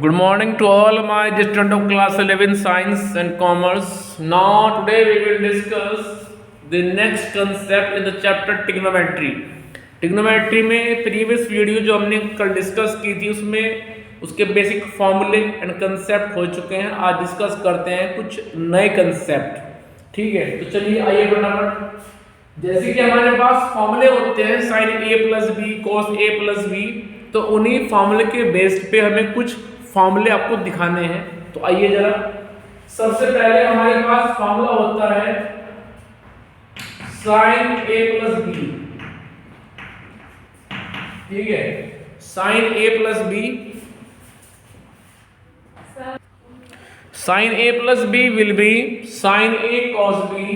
Good morning to all my dear students of class 11 Science and Commerce. Now today we will discuss the next concept in the chapter Trigonometry. Trigonometry में previous video जो हमने कल discuss की थी उसमें उसके basic फॉर्मूले and concept हो चुके हैं। आज डिस्कस करते हैं कुछ नए कंसेप्ट। ठीक है, तो चलिए आइए फटाफट। जैसे कि हमारे पास फॉर्मूले होते हैं sign A plus B cos A plus B, तो उन्हीं फॉर्मूले के बेस पे हमें कुछ फॉर्मूले आपको दिखाने हैं। तो आइए जरा, सबसे पहले हमारे पास फॉर्मूला होता है साइन ए प्लस बी। ठीक है, sine A plus B, sine A plus B will be sine A cos B,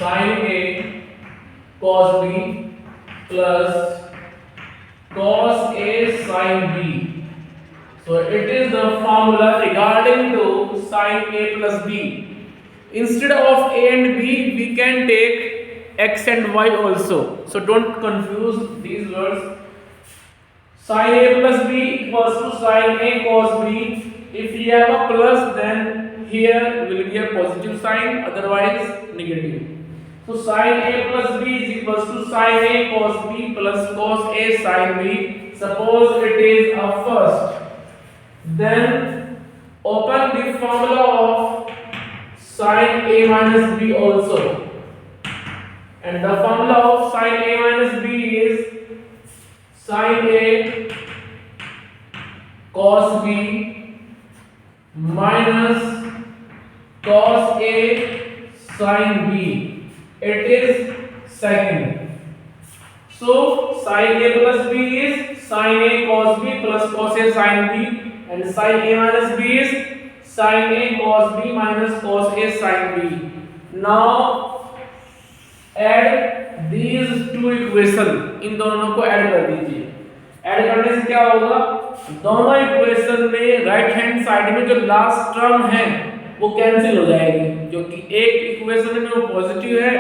sine A cos B plus cos A sin B. So it is the formula regarding to sin A plus B. Instead of A and B, we can take X and Y also. So don't confuse these words. Sin A plus B equals to sin A cos B. If we have a plus, then here will be a positive sign, otherwise negative. So sin A plus B is equals to sin A cos B plus cos A sin B. Suppose it is a first. Then open the formula of sin A minus B also. And the formula of sin A minus B is sin A cos B minus cos A sin B. It is second. So sin A plus B is sin A cos B plus cos A sin B, and sin A minus B is sin A cos B minus cos A sin B. Now add these two equation, इन दोनों को add कर दीजिए। Add करने से क्या होगा, दोनों equation में राइट हैंड साइड में जो लास्ट टर्म है वो कैंसिल हो जाएगी, जो कि एक इक्वेशन में वो पॉजिटिव है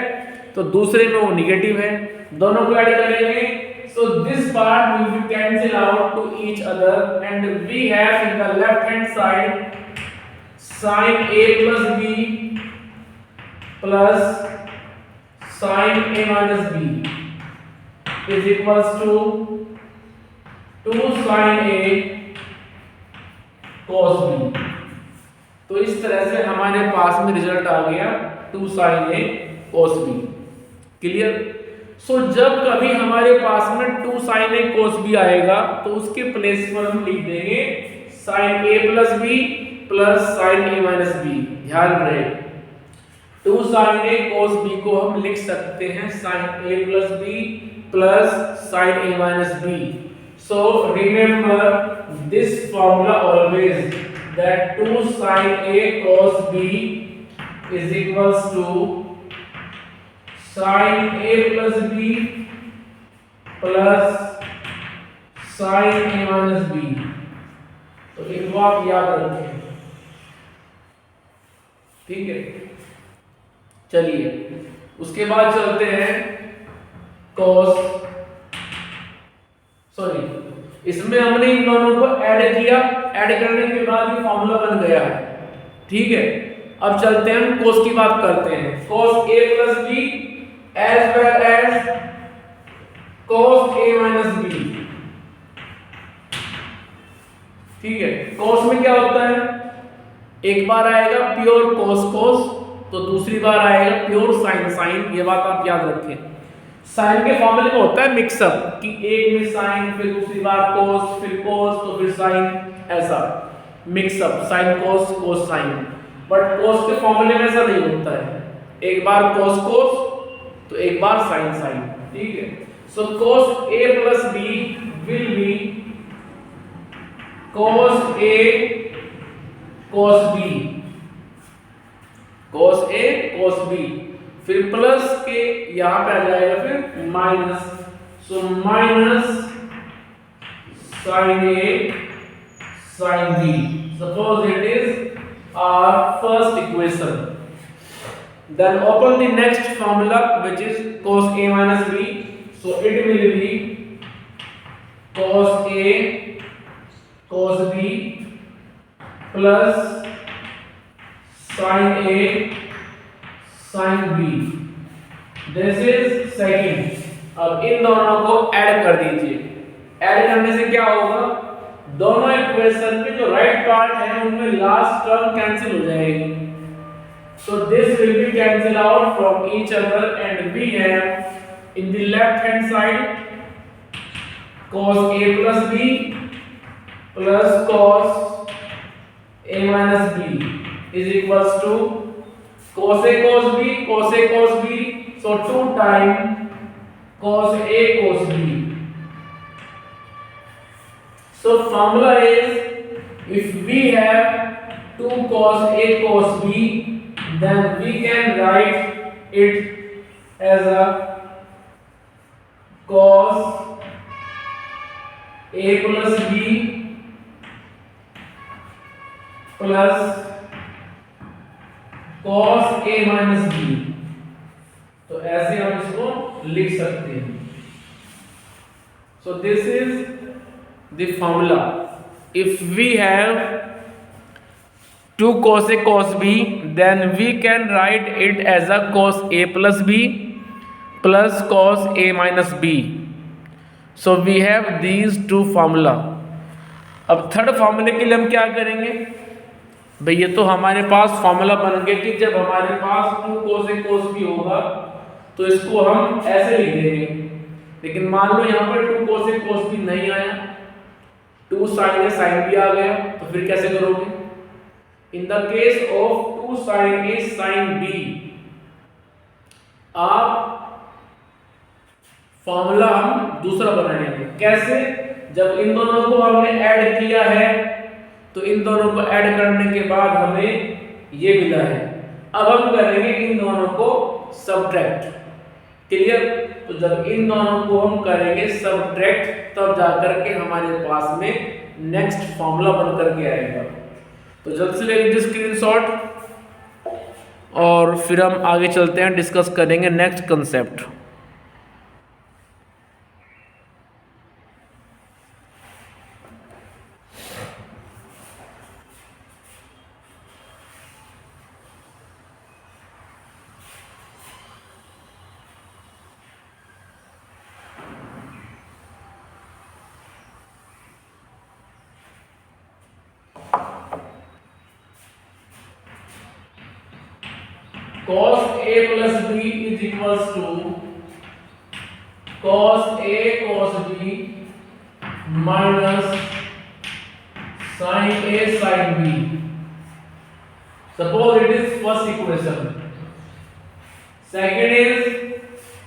तो दूसरे में वो नेगेटिव है। दोनों को ऐड करेंगे, so this part will be cancel out to each other and we have in the left hand side sin A plus B plus sin A minus B is equals to 2 sin A cos B। तो इस तरह से हमारे पास में result आ गया 2 sin A cos B। Clear? So जब कभी हमारे पास में 2 sin A cos B आएगा तो उसके प्लेस पर हम लिख देंगे sin A plus B plus sin A minus B। ध्यान रहे 2 sin A cos B को हम लिख सकते हैं sin A plus B plus sin A minus B। So remember this formula always, that 2 sin A cos B is equals to sin A plus B plus sin A minus B। तो इनको आप याद रखें। ठीक है, चलिए उसके बाद चलते हैं cos, सॉरी इसमें हमने इन दोनों को ऐड किया, ऐड करने के बाद ये फॉर्मूला बन गया है। ठीक है, अब चलते हैं हम cos की बात करते हैं। cos A plus B as well as cos A minus B। ठीक है, cos में क्या होता है, एक बार आएगा प्योर cos cos, तो दूसरी बार आएगा प्योर sin sin। ये बात आप याद रखें। sin के फॉर्मूले में होता है मिक्सअप, कि एक में sin फिर दूसरी बार cos फिर cos तो फिर sin, ऐसा mix up sin cos cos sin। But cos के फॉर्मूले में ऐसा नहीं होता है, एक बार cos cos तो एक बार sin sin। ठीक है, सो cos A plus B will be cos A cos B, cos A cos B, फिर प्लस के यहां पे आ जाएगा फिर minus, so minus sin A sin B। Suppose it is our first equation. Then open the next formula which is cos A minus B. So it will be cos A cos B plus sin A sin B, this is second. अब इन दोनों को add कर दीजिए। Add करने से क्या होगा, दोनों इक्वेशन के जो राइट पार्ट है उनमें लास्ट टर्म कैंसिल हो जाएगी। So this will be cancelled out from each other and we have in the left hand side cos A plus B plus cos A minus B is equals to cos A cos B cos A cos B, so 2 times cos A cos B. So formula is if we have 2 cos A cos B, then we can write it as a cos A plus B plus cos A minus B। तो ऐसे हम इसको लिख सकते हैं। So this is the formula. If we have 2 cos A cos B, then we can write it as a cos A plus B plus cos A minus B. So we have these two formula. अब third फॉर्मूले के लिए हम क्या करेंगे भाई, ये तो हमारे पास फॉर्मूला बन गया कि जब हमारे पास 2 cos A cos B होगा तो इसको हम ऐसे लिख देंगे। लेकिन मान लो यहाँ पर 2 cos A cos B नहीं आया, 2 sin A sin B आ गया, तो फिर कैसे करोगे? In the case of 2 sin A sin B, आप फॉर्मूला हम दूसरा बनाएंगे। कैसे? जब इन दोनों को हमने ऐड किया है तो इन दोनों को ऐड करने के बाद हमें ये मिला है। अब हम करेंगे इन दोनों को सब्ट्रैक्ट। क्लियर? तो जब इन दोनों को हम करेंगे सब्ट्रैक्ट तब जाकर के हमारे पास में नेक्स्ट फॉर्मूला बन करके आएगा। तो जल्द से ले लीजिए स्क्रीनशॉट और फिर हम आगे चलते हैं, डिस्कस करेंगे next concept. cos A plus B is equals to cos A cos B minus sin A sin B. Suppose it is first equation. Second is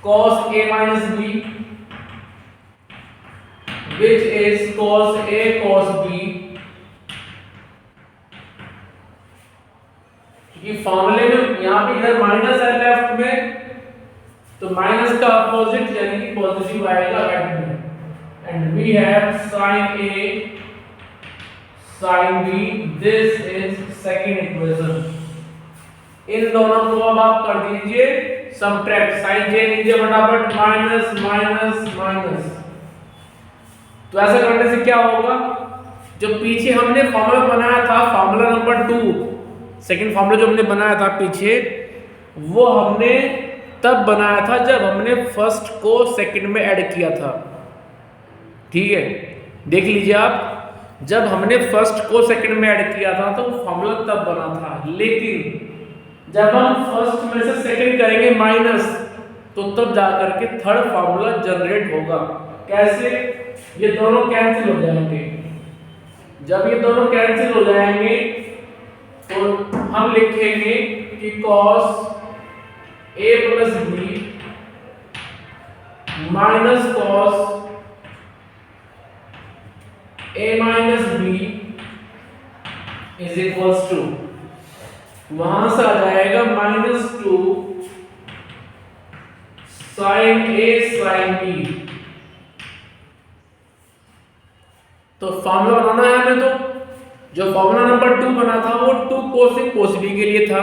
cos A minus B, which is cos A cos B. कि फॉर्मूले में यहाँ पे इधर minus है left में, तो minus का अपोजिट यानी कि पॉजिटिव आएगा राइट में। And we have sin A sin B, this is second equation. इन दोनों को अब आप कर दीजिए सब्ट्रैक्ट, साइन चेंज कीजिए फटाफट, माइनस माइनस माइनस। तो ऐसा करने से क्या होगा, जो पीछे हमने फॉर्मूला बनाया था फॉर्मूला नंबर 2, सेकेंड फॉर्मूला जो हमने बनाया था पीछे, वो हमने तब बनाया था जब हमने फर्स्ट को सेकंड में ऐड किया था। ठीक है, देख लीजिए आप, जब हमने फर्स्ट को सेकंड में ऐड किया था तो फॉर्मूला तब बना था। लेकिन जब हम फर्स्ट में से सेकंड करेंगे माइनस, तो तब जाकर के थर्ड फॉर्मूला जनरेट होगा। कैसे? ये दोनों कैंसिल हो जाएंगे। जब ये दोनों कैंसिल हो जाएंगे तो हम लिखेंगे कि cos A plus B minus cos A minus B is equals to, वहां से आ जाएगा -2 sin A sin B। तो फॉर्मूला बनाना है हमें, तो जो फॉर्मूला नंबर 2 बना था वो 2 cos A cos B के लिए था,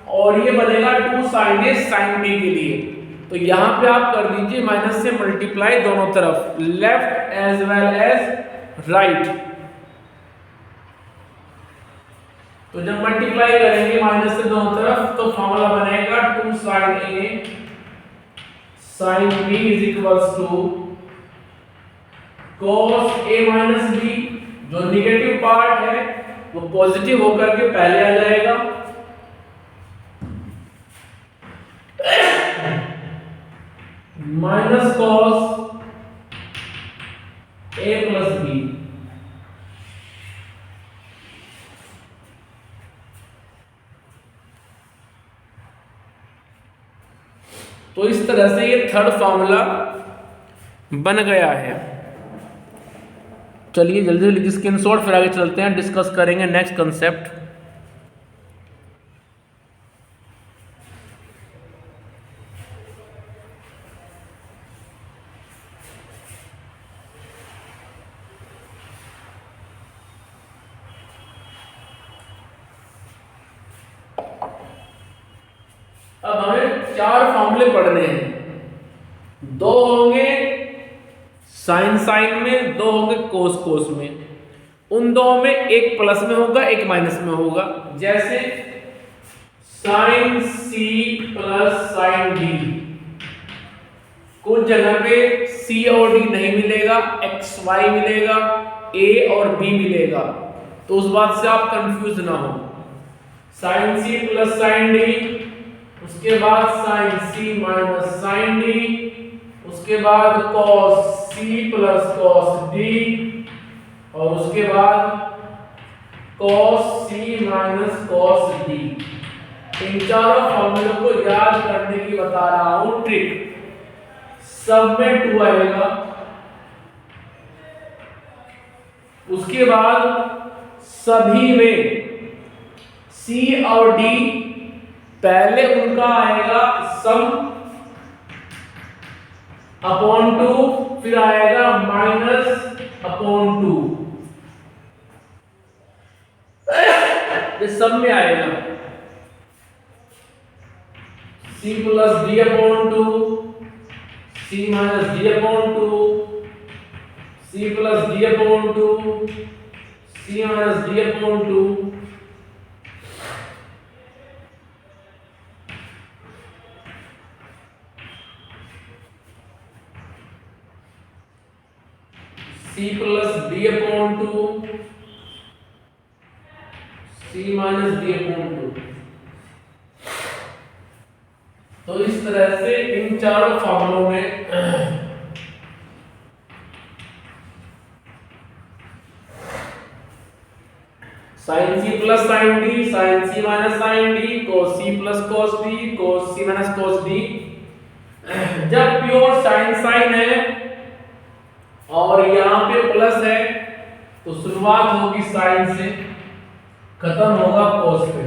और ये बनेगा 2 sin A sin B के लिए। तो यहाँ पे आप कर दीजिए माइनस से मल्टीप्लाई दोनों तरफ, left as well as right. तो जब मल्टीप्लाई करेंगे माइनस से दोनों तरफ तो फॉर्मूला बनेगा 2 sin a sin b is equals to cos a minus b। जो निगेटिव पार्ट है वो पॉजिटिव होकर के पहले आ जाएगा, minus cos a plus b। तो इस तरह से ये थर्ड फॉर्मूला बन गया है। चलिए जल्दी जल्दी स्क्रीनशॉट फिर आगे चलते हैं, डिस्कस करेंगे नेक्स्ट कंसेप्ट। अब हमें 4 फॉर्मूले पढ़ने हैं, 2 होंगे साइन साइन में, 2 होंगे कोस कोस में। उन 2 में एक प्लस में होगा एक माइनस में होगा। जैसे sine C plus sine D, कुछ जगह पे सी और डी नहीं मिलेगा, एक्स वाई मिलेगा, ए और बी मिलेगा। तो उस बात से आप कंफ्यूज ना हो। Sine C plus sine D, उसके बाद sine C minus sine D, उसके बाद cos C plus cos D, और उसके बाद cos C minus cos D. इन चारों फॉर्मूलों को याद करने की बता रहा हूं ट्रिक। सब में 2 आएगा, उसके बाद सभी में सी और डी पहले उनका आएगा सम अपॉन 2, फिर आएगा माइनस अपॉन 2। ये सब में आएगा c plus D upon 2, c minus D upon 2, c plus D upon 2, c minus D upon 2। c plus D upon 2, c minus D upon 2। तो इस तरह से इन चारों फॉर्मूलों में sine C plus sine D, sine C minus sine D, cos C plus cos D, cos C minus cos D. जब pure sine sine है और यहाँ पे प्लस है तो शुरुआत होगी साइन से, खत्म होगा कोस पे।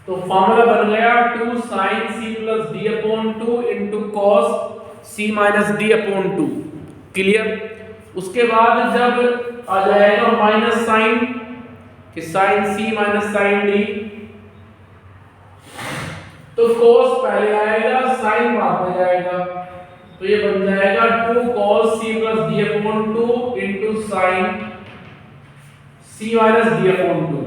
तो फॉर्मूला बन गया 2 sin c plus D upon 2 into cos C minus D upon 2। Clear. उसके बाद जब आ जाएगा माइनस साइन कि sine C minus sine D, तो कॉस पहले आएगा साइन बाद में जाएगा। तो ये बन जाएगा 2 cos c plus D upon 2 into sine C minus D upon 2।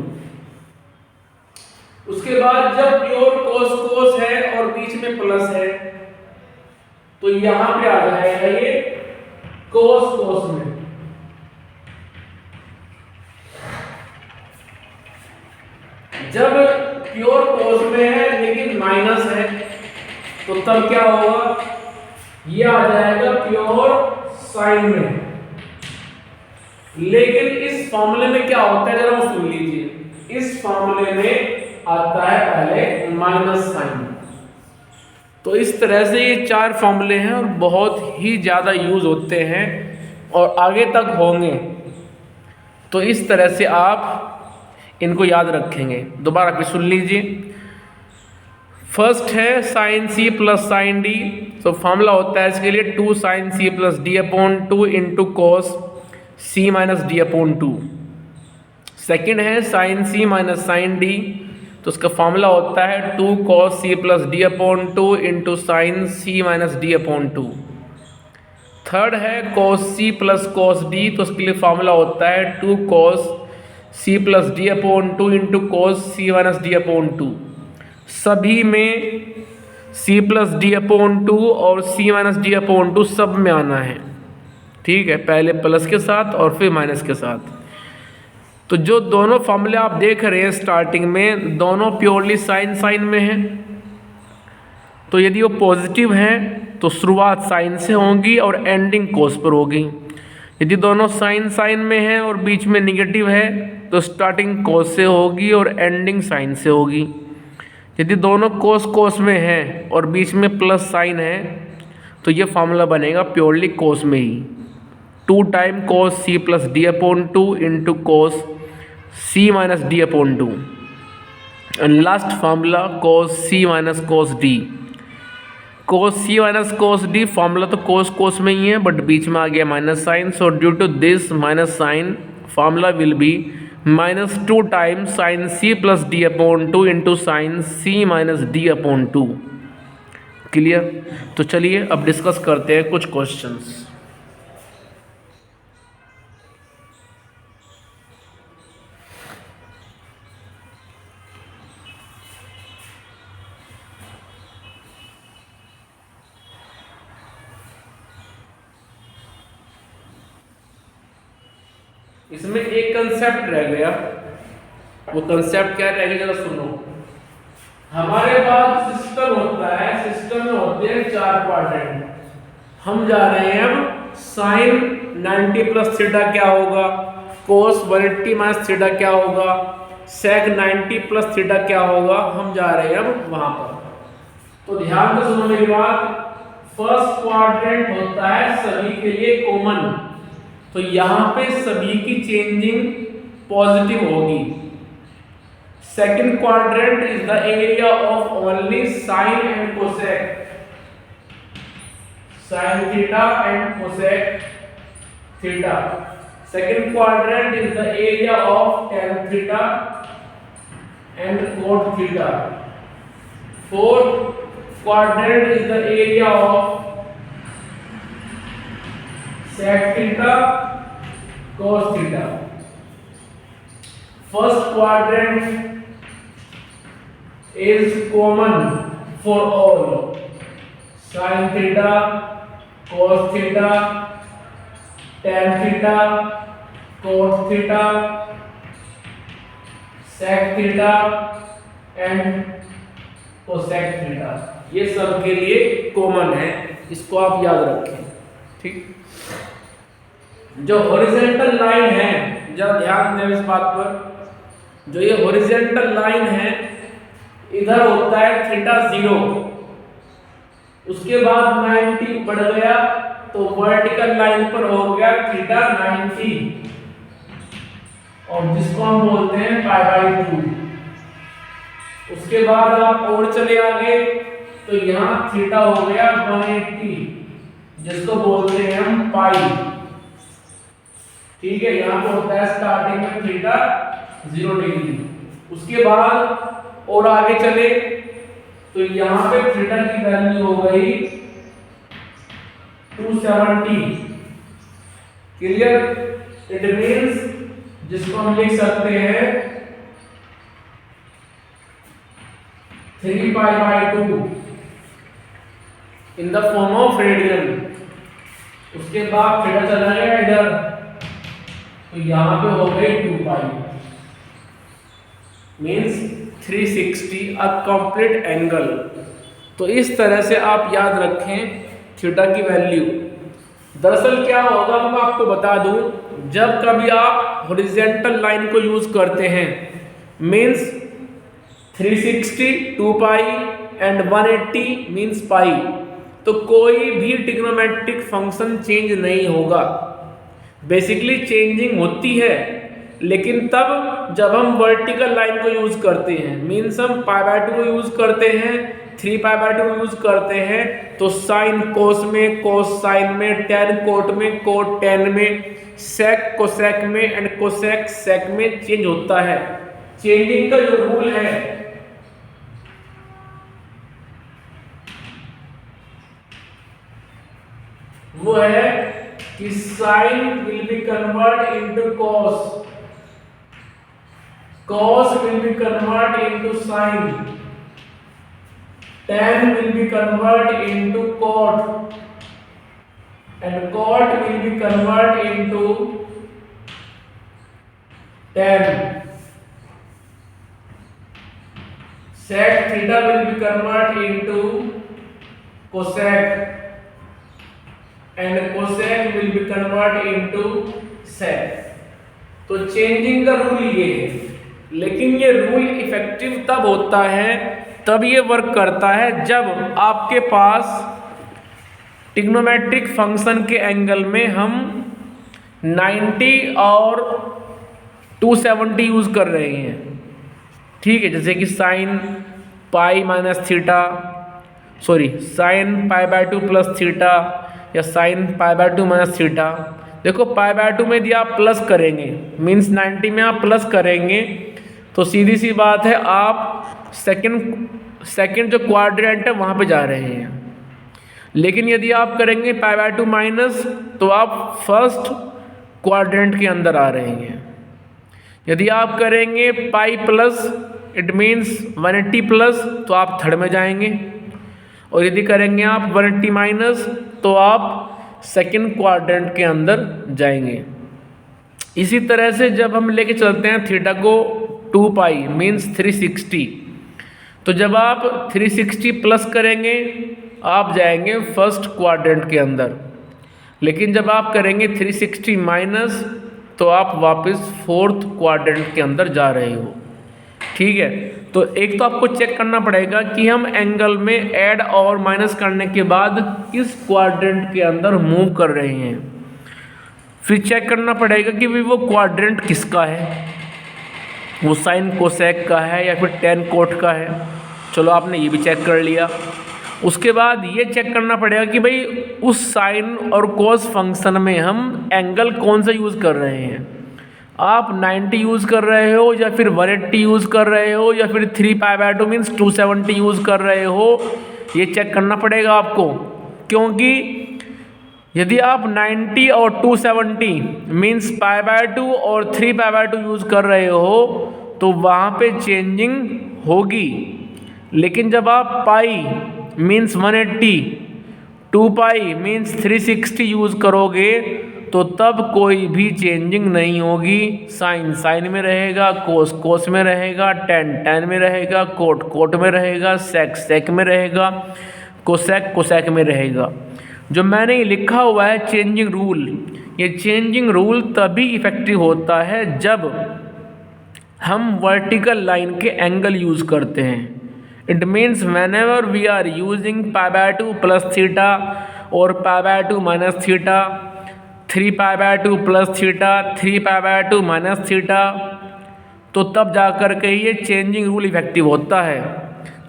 उसके बाद जब प्योर cos cos है और बीच में प्लस है तो यहां पे आ जाएगा ये cos cos में। जब प्योर cos में है लेकिन माइनस है तो तब क्या होगा, ये आ जाएगा प्योर साइन में। लेकिन इस फॉर्मूले में क्या होता है जरा वो सुन लीजिए। इस फॉर्मूले में आता है पहले माइनस साइन। तो इस तरह से ये 4 फॉर्मूले हैं और बहुत ही ज़्यादा यूज होते हैं और आगे तक होंगे। तो इस तरह से आप इनको याद रखेंगे। दोबारा फिर सुन लीजिए। फर्स्ट है sine C plus sine D, तो फॉर्मूला होता है इसके लिए 2 sin c plus D upon 2 into cos C minus D upon 2। Second है sine C minus sine D, तो उसका फॉर्मूला होता है 2 cos c plus D upon 2 into sine C minus D upon 2। Third है cos c प्लस cos d, तो उसके लिए फॉर्मूला होता है 2 cos c plus D upon 2 into cos c minus D upon 2। सभी में c प्लस डी अपॉन 2 और c माइनस डी अपॉन 2 सब में आना है, ठीक है, पहले प्लस के साथ और फिर माइनस के साथ। तो जो दोनों फॉर्मूले आप देख रहे हैं स्टार्टिंग में, दोनों प्योरली साइन साइन में हैं। तो यदि वो पॉजिटिव हैं तो शुरुआत साइन से होगी और एंडिंग कोस पर होगी। यदि दोनों साइन साइन में हैं और बीच में निगेटिव है तो स्टार्टिंग कोस से होगी और एंडिंग साइन से होगी। यदि दोनों कोस कोस में हैं और बीच में प्लस साइन है तो ये फॉर्मूला बनेगा प्योरली कोस में ही, 2 time cos C plus D upon 2 into cos C minus D upon 2 and last formula cos C minus cos D. Cos C minus cos D formula तो cos कोस में ही है, but बीच में आ गया minus sine, so due to this minus sine formula will be -2 times sine C plus D upon 2 into sine C minus D upon 2। Clear? तो चलिए अब discuss करते हैं कुछ क्वेश्चंस। इसमें एक कंसेप्ट रह गया, वो कंसेप्ट क्या रह गया जरा सुनो। हमारे पास सिस्टम होता है, सिस्टम में होते हैं 4 क्वाड्रेंट। हम जा रहे हैं अब साइन 90 प्लस थीटा क्या होगा, कोस 180 माइनस थीटा क्या होगा, सेक 90 प्लस थीटा क्या होगा, हम जा रहे हैं अब वहां पर। तो ध्यान से सुनो मेरी बात। फर्स्ट क्वाड्रेंट होता है सभी के लिए कॉमन, तो यहां पे सभी की चेंजिंग पॉजिटिव होगी। Second quadrant is the area of only sine and cosec, sine theta and cosec theta. Second quadrant is the area of tan theta and cot theta. Fourth quadrant is the area of sec theta cos theta। first quadrant is common for all, sin theta, cos theta, tan theta, cot theta, sec theta and cosec theta, ये सब के लिए common है, इसको आप याद रखें, ठीक। जो हॉरिजॉन्टल लाइन है, जरा ध्यान दें इस बात पर, जो ये हॉरिजॉन्टल लाइन है इधर होता है थीटा 0, उसके बाद 90 बढ़ गया तो वर्टिकल लाइन पर हो गया थीटा 90, और जिसको हम बोलते हैं π/2। उसके बाद आप और चले आगे तो यहाँ थीटा हो गया 180, जिसको बोलते हैं हम पाई, ठीक है। यहाँ पे होता है स्टार्टिंग में थीटा 0 डिग्री। उसके बाद और आगे चले तो यहाँ पे थीटा की वैल्यू हो गई 270। क्लियर? इट मींस जिसको हम लिख सकते हैं 3π/2 in the form of radian. उसके बाद थीटा चला गया इधर, तो यहां पे हो गई 2π, मींस 360 अ कंप्लीट एंगल। तो इस तरह से आप याद रखें थीटा की वैल्यू। दरअसल क्या होगा मैं आपको बता दूं, जब कभी आप हॉरिजॉन्टल लाइन को यूज करते हैं, मींस 360 2π एंड 180 मींस पाई, तो कोई भी ट्रिग्नोमेट्रिक फंक्शन चेंज नहीं होगा। बेसिकली चेंजिंग होती है, लेकिन तब जब हम वर्टिकल लाइन को यूज करते हैं, मीन्स हम π/2 को यूज करते हैं, 3π/2 को यूज करते हैं, तो साइन कोस में, कोस साइन में, tan कोट में, कोट tan में, सेक कोसेक में एंड कोसेक सेक में चेंज होता है। चेंजिंग का जो रूल है sine will be convert into cos, cos will be convert into sin, tan will be convert into cot, and cot will be convert into tan. Sec theta will be convert into cosec, and cosec will be convert into sec. तो changing का rule ये है, लेकिन ये rule effective तब होता है, तब ये वर्क करता है जब आपके पास ट्रिग्नोमेट्रिक फंक्शन के एंगल में हम 90 और 270 यूज़ कर रहे हैं। ठीक है, जैसे कि sine pi minus theta, sine pi by 2 plus theta, या sine pi by 2 minus theta. देखो पाई बाय 2 में यदि आप प्लस करेंगे, मीन्स 90 में आप प्लस करेंगे, तो सीधी सी बात है आप सेकंड जो क्वाड्रेंट है वहाँ पे जा रहे हैं। लेकिन यदि आप करेंगे पाई बाय 2 माइनस, तो आप फर्स्ट क्वाड्रेंट के अंदर आ रहे हैं। यदि आप करेंगे pi plus, it means 180 plus, तो आप थर्ड में जाएंगे। और यदि करेंगे आप 180 माइनस, तो आप सेकंड क्वाड्रेंट के अंदर जाएंगे। इसी तरह से जब हम लेके चलते हैं थीटा को 2 पाई मीन्स 360, तो जब आप 360 प्लस करेंगे आप जाएंगे फर्स्ट क्वाड्रेंट के अंदर। लेकिन जब आप करेंगे 360 माइनस, तो आप वापस फोर्थ क्वाड्रेंट के अंदर जा रहे हो। ठीक है, तो एक तो आपको चेक करना पड़ेगा कि हम एंगल में ऐड और माइनस करने के बाद किस क्वाड्रेंट के अंदर मूव कर रहे हैं। फिर चेक करना पड़ेगा कि वो क्वाड्रेंट किसका है, वो साइन कोसेक का है या फिर टेन कोट का है। चलो आपने ये भी चेक कर लिया। उसके बाद ये चेक करना पड़ेगा कि भाई उस साइन और कोस फंक्शन में हम एंगल कौन सा यूज़ कर रहे हैं। आप 90 यूज़ कर रहे हो, या फिर 180 यूज़ कर रहे हो, या फिर 3 पाई बाय 2 मीन्स 270 यूज़ कर रहे हो, ये चेक करना पड़ेगा आपको। क्योंकि यदि आप 90 और 270 मीन्स पाई बाय 2 और 3 पाई बाय 2 यूज़ कर रहे हो, तो वहाँ पे चेंजिंग होगी। लेकिन जब आप पाई मीन्स 180, 2 पाई मीन्स 360 यूज़ करोगे, तो तब कोई भी चेंजिंग नहीं होगी। साइन साइन में रहेगा, कोस कोस में रहेगा, टेन टेन में रहेगा, कोट कोट में रहेगा, सेक सेक में रहेगा, कोसेक कोसेक में रहेगा। जो मैंने ये लिखा हुआ है चेंजिंग रूल, ये चेंजिंग रूल तभी इफ़ेक्टिव होता है जब हम वर्टिकल लाइन के एंगल यूज़ करते हैं। It means whenever we are using pi by 2 plus theta और pi by 2 minus theta, 3 pi by 2 plus theta, 3 pi by 2 minus theta, तो तब जा कर के ये चेंजिंग रूल इफेक्टिव होता है।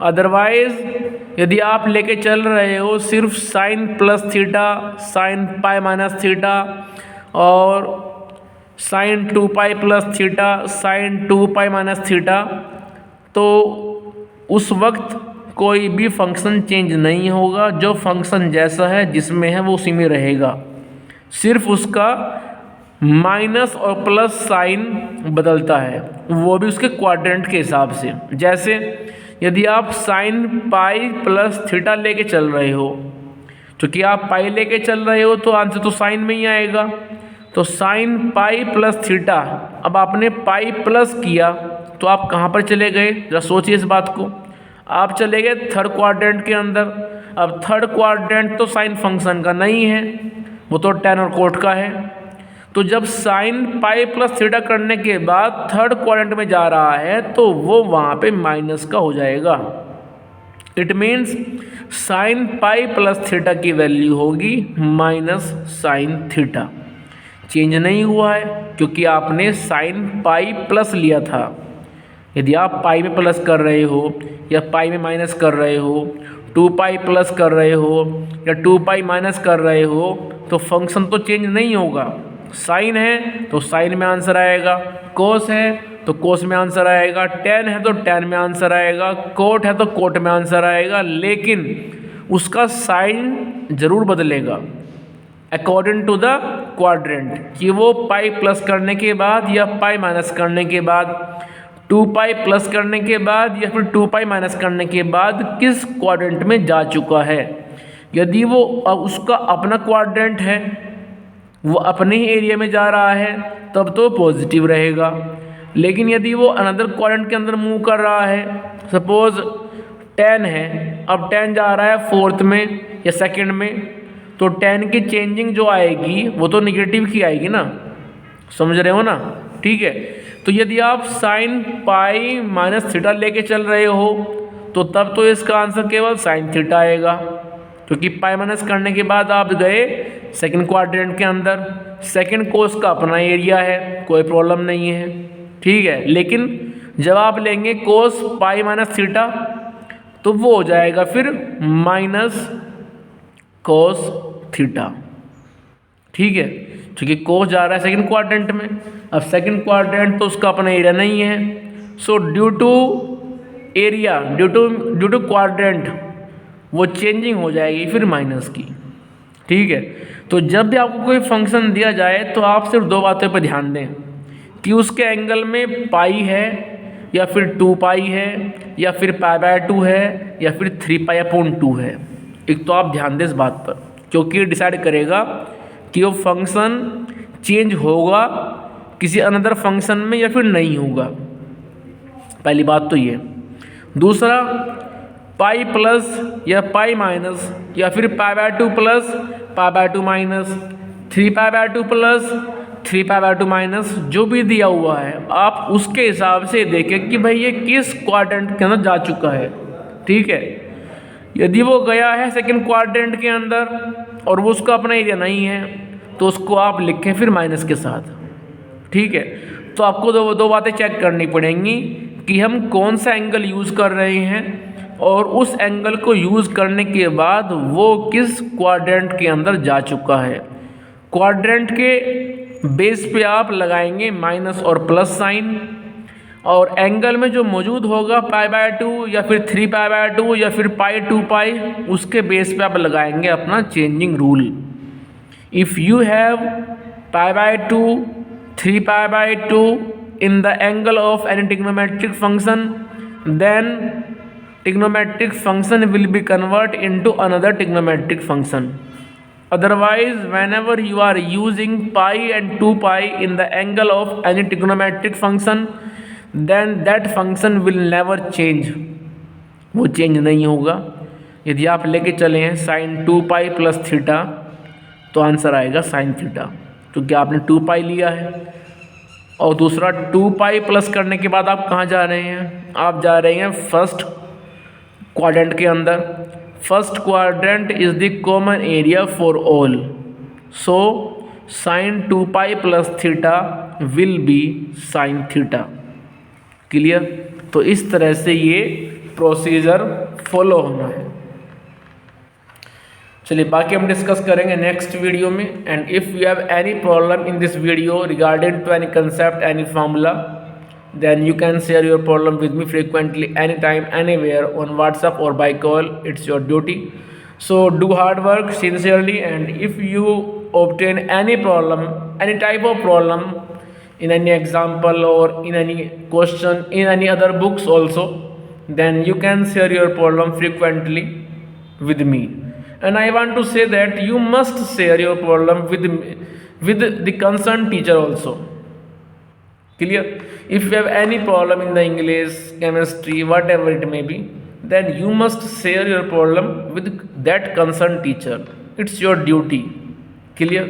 अदरवाइज़ यदि आप लेके चल रहे हो सिर्फ sine plus theta, sine pi minus theta और sine 2 pi plus theta, sine 2 pi minus theta, तो उस वक्त कोई भी फंक्शन चेंज नहीं होगा। जो फंक्शन जैसा है जिसमें है वो उसी में रहेगा, सिर्फ उसका माइनस और प्लस साइन बदलता है, वो भी उसके क्वाड्रेंट के हिसाब से। जैसे यदि आप साइन पाई प्लस थीटा लेके चल रहे हो, क्योंकि आप पाई लेके चल रहे हो तो आंसर तो साइन में ही आएगा। तो साइन पाई प्लस थीटा, अब आपने पाई प्लस किया तो आप कहाँ पर चले गए, जरा सोचिए इस बात को। आप चले गए थर्ड क्वाड्रेंट के अंदर। अब थर्ड क्वाड्रेंट तो साइन फंक्शन का नहीं है, वो तो टेन और कोट का है। तो जब साइन पाई प्लस थीटा करने के बाद थर्ड क्वाड्रेंट में जा रहा है तो वो वहाँ पे माइनस का हो जाएगा। It means sine pi plus theta की वैल्यू होगी माइनस साइन थीटा। चेंज नहीं हुआ है क्योंकि आपने साइन पाई प्लस लिया था। यदि आप पाई में प्लस कर रहे हो या पाई में माइनस कर रहे हो, 2 पाई प्लस कर रहे हो या 2 पाई माइनस कर रहे हो, तो फंक्शन तो चेंज नहीं होगा। साइन है तो साइन में आंसर आएगा, कोस है तो कोस में आंसर आएगा, टेन है तो टेन में आंसर आएगा, कोट है तो कोट में आंसर आएगा। लेकिन उसका साइन ज़रूर बदलेगा। अकॉर्डिंग टू द क्वाड्रेंट, कि वो पाई प्लस करने के बाद या पाई माइनस करने के बाद, 2 पाई प्लस करने के बाद या फिर 2 पाई माइनस करने के बाद किस क्वाड्रेंट में जा चुका है। यदि वो उसका अपना क्वाड्रेंट है, वो अपने ही एरिया में जा रहा है, तब तो पॉजिटिव रहेगा। लेकिन यदि वो अनदर क्वाड्रेंट के अंदर मूव कर रहा है, सपोज 10 है, अब 10 जा रहा है 4th में या 2nd में, तो 10 की चेंजिंग जो आएगी वो तो निगेटिव की आएगी ना, समझ रहे हो ना, ठीक है। तो यदि आप साइन पाई माइनस थीटा लेके चल रहे हो तो तब तो इसका आंसर केवल साइन थीटा आएगा, क्योंकि पाई माइनस करने के बाद आप गए सेकंड क्वाड्रेंट के अंदर, सेकंड कोस का अपना एरिया है, कोई प्रॉब्लम नहीं है, ठीक है। लेकिन जब आप लेंगे कोस पाई माइनस थीटा तो वो हो जाएगा फिर माइनस कोस थीटा, ठीक है, क्योंकि कोस जा रहा है सेकंड क्वाड्रेंट में। अब सेकंड क्वाड्रेंट तो उसका अपना एरिया नहीं है, so due to area, due to quadrant वो चेंजिंग हो जाएगी फिर माइनस की, ठीक है। तो जब भी आपको कोई फंक्शन दिया जाए तो आप सिर्फ 2 बातों पर ध्यान दें कि उसके एंगल में पाई है या फिर 2 पाई है या फिर π/2 है या फिर 3π/2 है। एक तो आप ध्यान दें इस बात पर, क्योंकि ये डिसाइड करेगा कि वो फंक्शन चेंज होगा किसी अनदर फंक्शन में या फिर नहीं होगा, पहली बात तो ये। दूसरा, पाई प्लस या पाई माइनस या फिर π/2 प्लस π/2 माइनस, 3π/2 प्लस 3π/2 माइनस, जो भी दिया हुआ है आप उसके हिसाब से देखें कि भाई ये किस क्वाड्रेंट के अंदर जा चुका है, ठीक है। यदि वो गया है सेकंड क्वाड्रेंट के अंदर और वो उसका अपना एरिया नहीं है तो उसको आप लिखें फिर माइनस के साथ, ठीक है। तो आपको दो बातें चेक करनी पड़ेंगी कि हम कौन सा एंगल यूज़ कर रहे हैं और उस एंगल को यूज़ करने के बाद वो किस क्वाड्रेंट के अंदर जा चुका है। क्वाड्रेंट के बेस पे आप लगाएंगे माइनस और प्लस साइन, और एंगल में जो मौजूद होगा π/2 या फिर 3π/2 या फिर π/2π, उसके बेस पे आप लगाएंगे अपना changing rule. If you have π/2 3π/2 in the angle of any trigonometric function, then trigonometric function will be convert into another trigonometric function. Otherwise, whenever you are using pi and 2π in the angle of any trigonometric function, then that function will never change, वो change नहीं होगा। यदि आप लेके चले हैं sign 2π plus theta तो answer आएगा साइन थीटा, क्योंकि आपने 2π लिया है। और दूसरा, 2π प्लस करने के बाद आप कहाँ जा रहे हैं, आप जा रहे हैं फर्स्ट क्वाड्रेंट के अंदर। First quadrant is the common area for all, so sine 2π plus theta will be sine theta. Clear? तो इस तरह से ये प्रोसीजर फॉलो होना है। चलिए बाकी हम डिस्कस करेंगे नेक्स्ट वीडियो में। And if you have any problem in this video regarding to any concept, any formula, then you can share your problem with me frequently, anytime, anywhere, on WhatsApp or by call. It's your duty. So do hard work sincerely, and if you obtain any problem, any type of problem in any example or in any question in any other books also, then you can share your problem frequently with me. And I want to say that you must share your problem with the concerned teacher also. Clear? If you have any problem in the English, chemistry, whatever it may be, then you must share your problem with that concerned teacher. It's your duty. Clear?